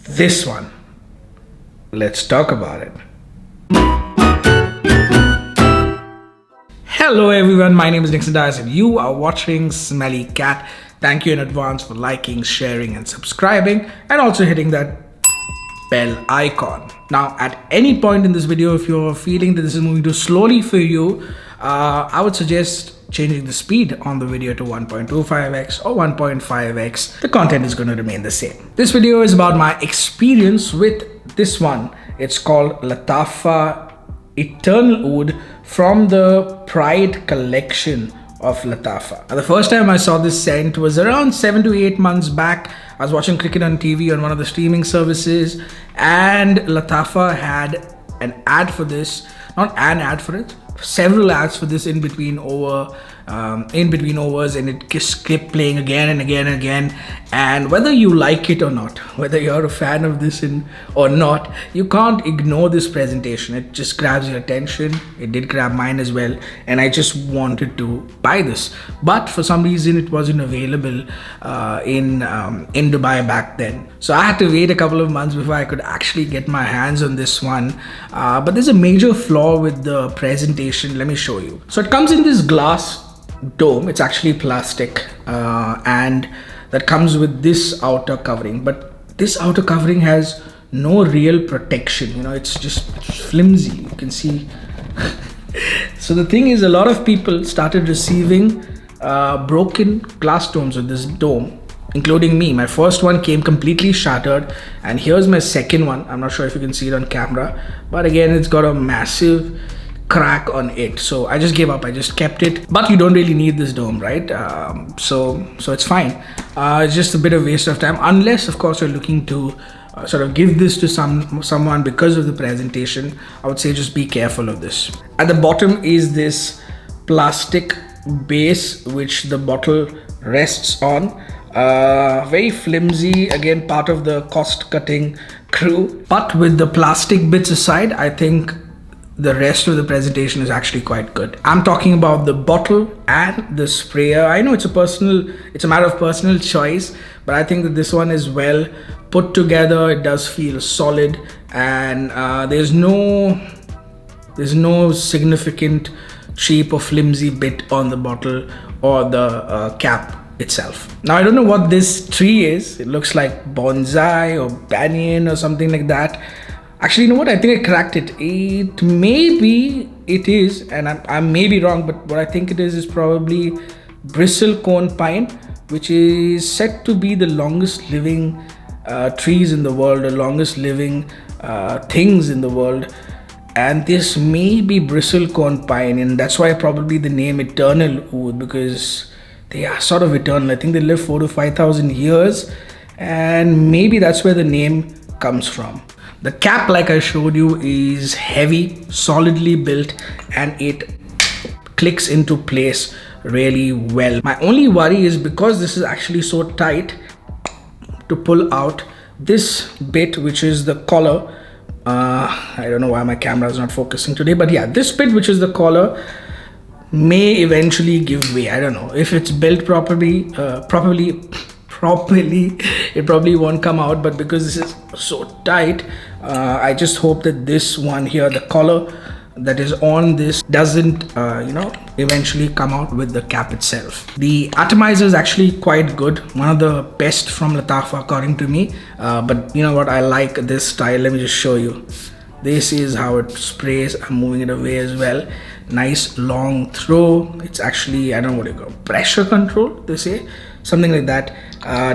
This one. Let's talk about it. Hello everyone, my name is Nebraas and you are watching Smelly Cat. Thank you in advance for liking, sharing and subscribing, and also hitting that bell icon. Now at any point in this video, if you're feeling that this is moving too slowly for you, I would suggest changing the speed on the video to 1.25x or 1.5x. The content is going to remain the same. This video is about my experience with this one. It's called Lattafa Eternal Oud from the Pride collection of Lattafa. The first time I saw this scent was around 7 to 8 months back. I was watching cricket on TV on one of the streaming services, and Lattafa had an ad for this, not an ad for it, several ads for this in between overs, and it just kept playing again and again and again. And whether you like it or not, whether you're a fan of this or not, you can't ignore this presentation. It just grabs your attention. It did grab mine as well, and I just wanted to buy this, but for some reason it wasn't available in Dubai back then, so I had to wait a couple of months before I could actually get my hands on this one. But there's a major flaw with the presentation. Let me show you. So it comes in this glass dome. It's actually plastic, and that comes with this outer covering, but this outer covering has no real protection. You know, it's just flimsy, you can see. So the thing is, a lot of people started receiving broken glass domes with this dome, including me. My first one came completely shattered, and here's my second one. I'm not sure if you can see it on camera, but again, it's got a massive crack on it. So I just gave up. I just kept it. But you don't really need this dome, right? So it's fine. It's just a bit of waste of time, unless of course you're looking to sort of give this to someone because of the presentation. I would say just be careful of this. At the bottom is this plastic base which the bottle rests on. Very flimsy, again part of the cost cutting crew. But with the plastic bits aside, I think the rest of the presentation is actually quite good. I'm talking about the bottle and the sprayer. I know it's a matter of personal choice, but I think that this one is well put together. It does feel solid, and there's no significant cheap or flimsy bit on the bottle or the cap itself. Now I don't know what this tree is. It looks like bonsai or banyan or something like that. Actually, you know what? I think I cracked it. It is, and I may be wrong, but what I think it is probably bristlecone pine, which is said to be the longest living trees in the world, the longest living things in the world. And this may be bristlecone pine, and that's why probably the name Eternal Oud, because they are sort of eternal. I think they live 4,000 to 5,000 years, and maybe that's where the name comes from. The cap, like I showed you, is heavy, solidly built, and it clicks into place really well. My only worry is because this is actually so tight, to pull out this bit, which is the collar. I don't know why my camera is not focusing today, but yeah, this bit, which is the collar, may eventually give way. I don't know if it's built properly, it probably won't come out, but because this is so tight, I just hope that this one here, the collar that is on this, doesn't eventually come out with the cap itself. The atomizer is actually quite good, one of the best from Lattafa according to me, but you know what, I like this style. Let me just show you. This is how it sprays. I'm moving it away as well. Nice long throw. It's actually, I don't know what you call, pressure control, they say, something like that.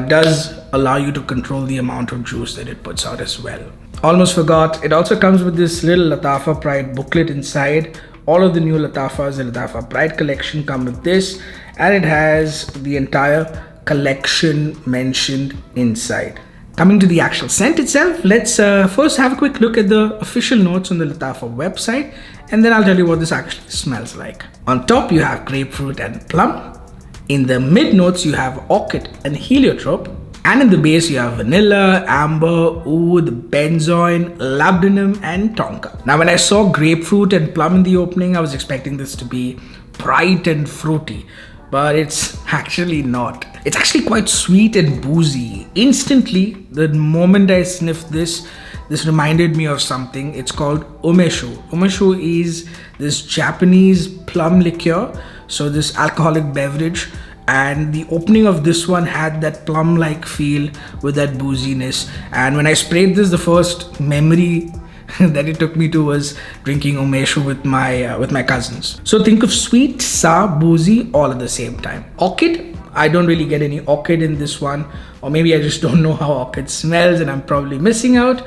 Does allow you to control the amount of juice that it puts out as well. Almost forgot, it also comes with this little Lattafa Pride booklet inside. All of the new Lattafas, the Lattafa Pride collection, come with this, and it has the entire collection mentioned inside. Coming to the actual scent itself, let's first have a quick look at the official notes on the Lattafa website, and then I'll tell you what this actually smells like. On top you have grapefruit and plum. In the mid notes you have orchid and heliotrope, and in the base you have vanilla, amber, oud, benzoin, labdanum and tonka. Now when I saw grapefruit and plum in the opening, I was expecting this to be bright and fruity, but it's actually not. It's actually quite sweet and boozy. Instantly, the moment I sniffed this reminded me of something. It's called umeshu. Umeshu is this Japanese plum liqueur, so this alcoholic beverage, and the opening of this one had that plum-like feel with that booziness. And when I sprayed this, the first memory that it took me to was drinking umeshu with my cousins. So think of sweet, sour, boozy all at the same time. Orchid, I don't really get any orchid in this one, or maybe I just don't know how orchid smells and I'm probably missing out.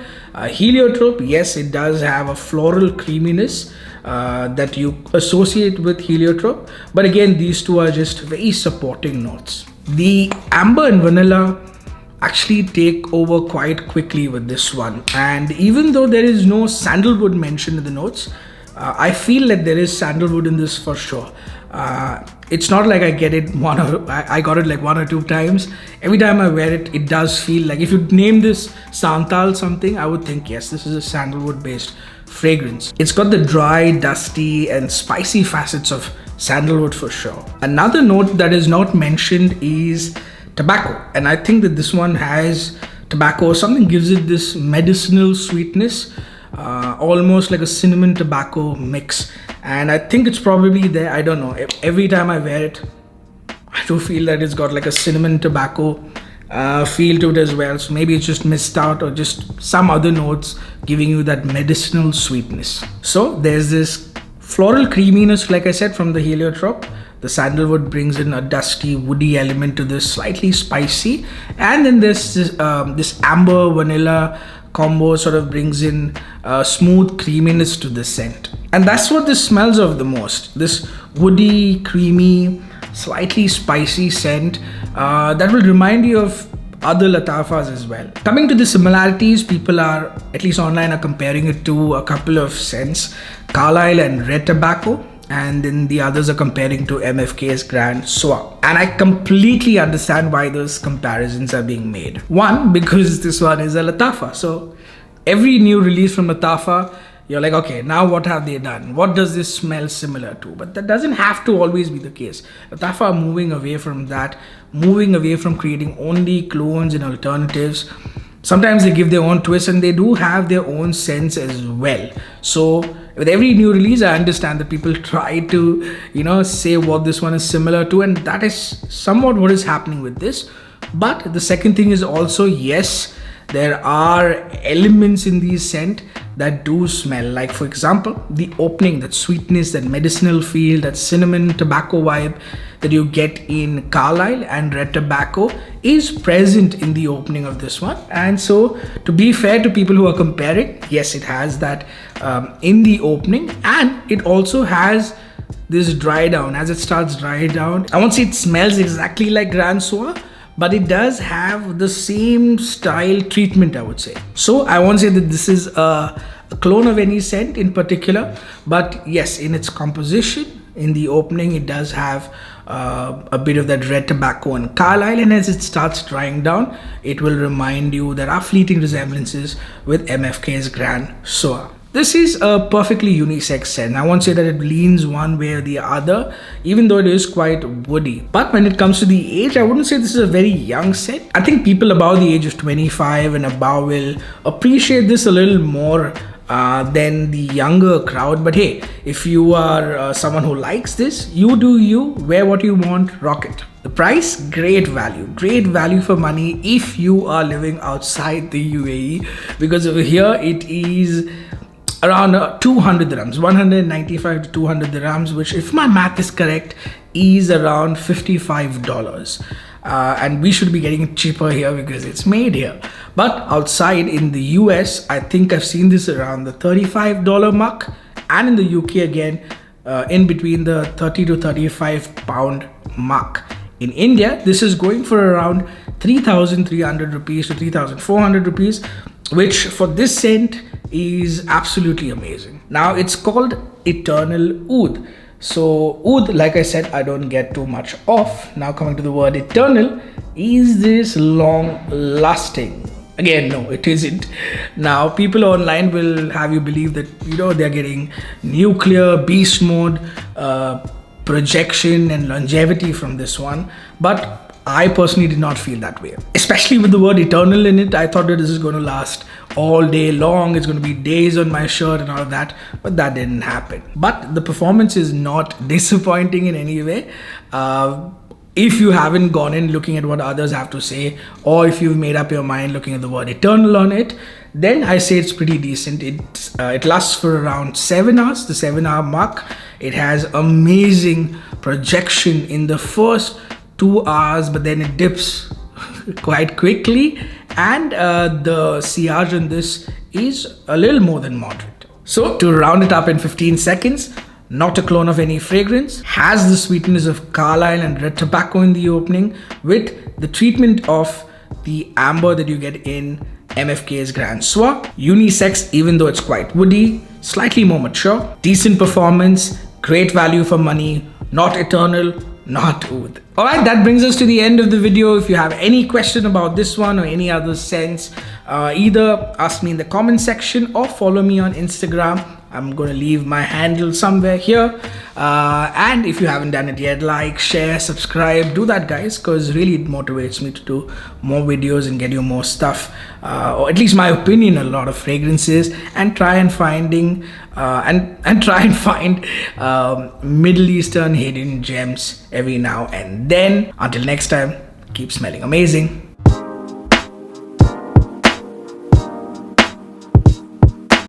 Heliotrope, yes, it does have a floral creaminess that you associate with heliotrope, but again, these two are just very supporting notes. The amber and vanilla actually take over quite quickly with this one, and even though there is no sandalwood mentioned in the notes, I feel that there is sandalwood in this for sure. It's not like I got it like one or two times. Every time I wear it, it does feel like, if you name this Santal something, I would think yes, this is a sandalwood based fragrance. It's got the dry, dusty and spicy facets of sandalwood for sure. Another note that is not mentioned is tobacco, and I think that this one has tobacco. Something gives it this medicinal sweetness, almost like a cinnamon tobacco mix, and I think it's probably there. I don't know, every time I wear it, I do feel that it's got like a cinnamon tobacco feel to it as well. So maybe it's just missed out, or just some other notes giving you that medicinal sweetness. So there's this floral creaminess, like I said, from the heliotrope. The sandalwood brings in a dusty, woody element to this, slightly spicy, and then there's this amber vanilla combo sort of brings in smooth creaminess to the scent. And that's what this smells of the most, this woody, creamy, slightly spicy scent that will remind you of other Lattafas as well. Coming to the similarities, people are, at least online, are comparing it to a couple of scents, Carlisle and Red Tobacco, and then the others are comparing to MFK's Grand Soir. And I completely understand why those comparisons are being made. One, because this one is a Lattafa, so every new release from Lattafa, you're like, okay, now what have they done? What does this smell similar to? But that doesn't have to always be the case. Lattafa are moving away from that, moving away from creating only clones and alternatives. Sometimes they give their own twist, and they do have their own sense as well. So with every new release, I understand that people try to, say what this one is similar to, and that is somewhat what is happening with this. But the second thing is also, yes, there are elements in these scent that do smell, like for example, the opening, that sweetness, that medicinal feel, that cinnamon tobacco vibe that you get in Carlisle and Red Tobacco is present in the opening of this one. And so, to be fair to people who are comparing, yes, it has that in the opening, and it also has this dry down. As it starts dry down, I won't say it smells exactly like Grand Soir, but it does have the same style treatment, I would say. So I won't say that this is a clone of any scent in particular, but yes, in its composition, in the opening, it does have a bit of that Red Tobacco and Carlisle, and as it starts drying down, it will remind you there are fleeting resemblances with MFK's Grand Soir. This is a perfectly unisex scent. I won't say that it leans one way or the other, even though it is quite woody. But when it comes to the age, I wouldn't say this is a very young scent. I think people above the age of 25 and above will appreciate this a little more than the younger crowd. But hey, if you are someone who likes this, you do you, wear what you want, rock it. The price, great value for money if you are living outside the UAE, because over here it is around 200 dirhams, 195 to 200 dirhams, which, if my math is correct, is around $55. And we should be getting it cheaper here because it's made here. But outside in the US, I think I've seen this around the $35 mark, and in the UK again, in between the 30 to 35 pound mark. In India, this is going for around 3,300 rupees to 3,400 rupees, which for this scent is absolutely amazing. Now it's called Eternal Oud. So oud, like I said, I don't get too much of. Now coming to the word eternal, is this long lasting? Again, no, it isn't. Now people online will have you believe that they're getting nuclear beast mode projection and longevity from this one, but I personally did not feel that way. Especially with the word eternal in it, I thought that this is going to last all day long. It's going to be days on my shirt and all of that, but that didn't happen. But the performance is not disappointing in any way. If you haven't gone in looking at what others have to say, or if you've made up your mind looking at the word eternal on it, then I say it's pretty decent. It lasts for around 7 hours, the 7-hour mark. It has amazing projection in the first 2 hours, but then it dips quite quickly, and the sillage in this is a little more than moderate. So to round it up in 15 seconds, not a clone of any fragrance, has the sweetness of Carlisle and red tobacco in the opening, with the treatment of the amber that you get in MFK's Grand Soir. Unisex, even though it's quite woody, slightly more mature, decent performance, great value for money, not eternal, not oud. Alright, that brings us to the end of the video. If you have any question about this one or any other sense, either ask me in the comment section or follow me on Instagram. I'm going to leave my handle somewhere here. And if you haven't done it yet, like, share, subscribe, do that guys, because really it motivates me to do more videos and get you more stuff, or at least my opinion on a lot of fragrances, and try and find Middle Eastern hidden gems every now and then. Until next time, keep smelling amazing.